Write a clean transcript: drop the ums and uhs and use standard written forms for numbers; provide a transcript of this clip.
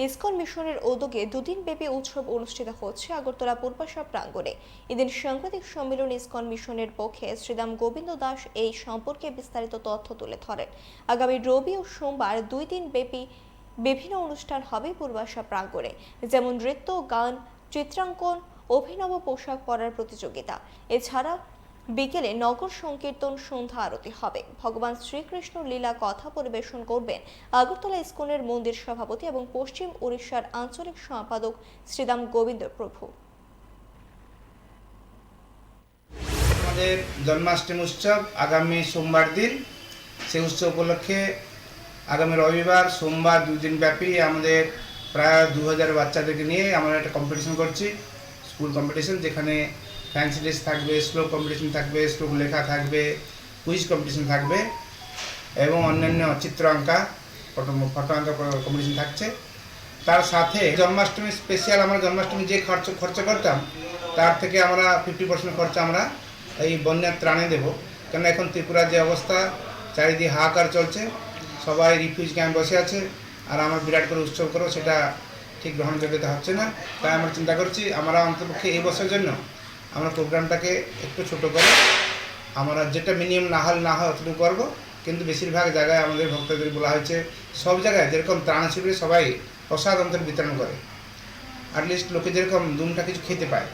ISKCON মিশনের উদ্যোগে দুদিন ব্যাপী উৎসব অনুষ্ঠিত হচ্ছে আগরতলা পূর্বাশা প্রাঙ্গণে। এদিন সাংবাদিক সম্মেলন ইসকন মিশনের পক্ষে শ্রীদাম গোবিন্দ দাস এই সম্পর্কে বিস্তারিত তথ্য তুলে ধরেন। আগামী রবি ও সোমবার 2 দিন ব্যাপী বিভিন্ন অনুষ্ঠান হবে পূর্বাশা প্রাঙ্গণে, যেমন নৃত্য, গান, চিত্রাঙ্কন, অভিনব পোশাক পরার প্রতিযোগিতা। এছাড়া বিকেলে নগর সংকীর্তন, সন্ধ্যা আরতি হবে। ভগবান শ্রীকৃষ্ণ লীলা কথা পরিবেশন করবেন আগরতলা ইসকনের মন্দির সভাপতি এবং পশ্চিম উড়িষ্যার আঞ্চলিক সম্পাদক শ্রীদাম গোবিন্দ প্রভু। আমাদের জন্মাষ্টমী উৎসব আগামী সোমবার দিন। সেই উৎসব উপলক্ষে আগামী রবিবার সোমবার 2 দিন ব্যাপী আমাদের প্রায় 2000 বাচ্চাদেরকে নিয়ে আমরা একটা কম্পিটিশন করছি, স্কুল কম্পিটিশন, যেখানে ফ্যান্সি ড্রেস থাকবে, শ্লোক কম্পিটিশন থাকবে, শ্লোক লেখা থাকবে, কুইজ কম্পিটিশন থাকবে এবং অন্যান্য চিত্র আঁকা, ফটো আঁকা কম্পিটিশন থাকছে। তার সাথে জন্মাষ্টমী স্পেশাল, আমরা জন্মাষ্টমী যে খরচ করতাম তার থেকে আমরা 50% খরচা আমরা এই বন্যার ত্রাণে দেবো। কেন এখন ত্রিপুরার যে অবস্থা, চারিদিকে হাহাকার চলছে, সবাই রিফিউজ ক্যাম্প বসে আছে, আর আমরা বিরাট করে উৎসব করবো সেটা ঠিক গ্রহণযোগ্যতা হচ্ছে না। তাই আমরা চিন্তা করছি আমরা অন্তপক্ষে এই বছরের জন্য আমরা প্রোগ্রামটাকে একটু ছোট করে আমরা যেটা মিনিমাম না হয় অতটুকু করবো। কিন্তু বেশিরভাগ জায়গায় আমাদের ভক্তদের বলা হয়েছে সব জায়গায় যেরকম ত্রাণ শিবিরে সবাই প্রসাদ অন্তর বিতরণ করে, অ্যাটলিস্ট লোকে যেরকম দুমটা কিছু খেতে পায়।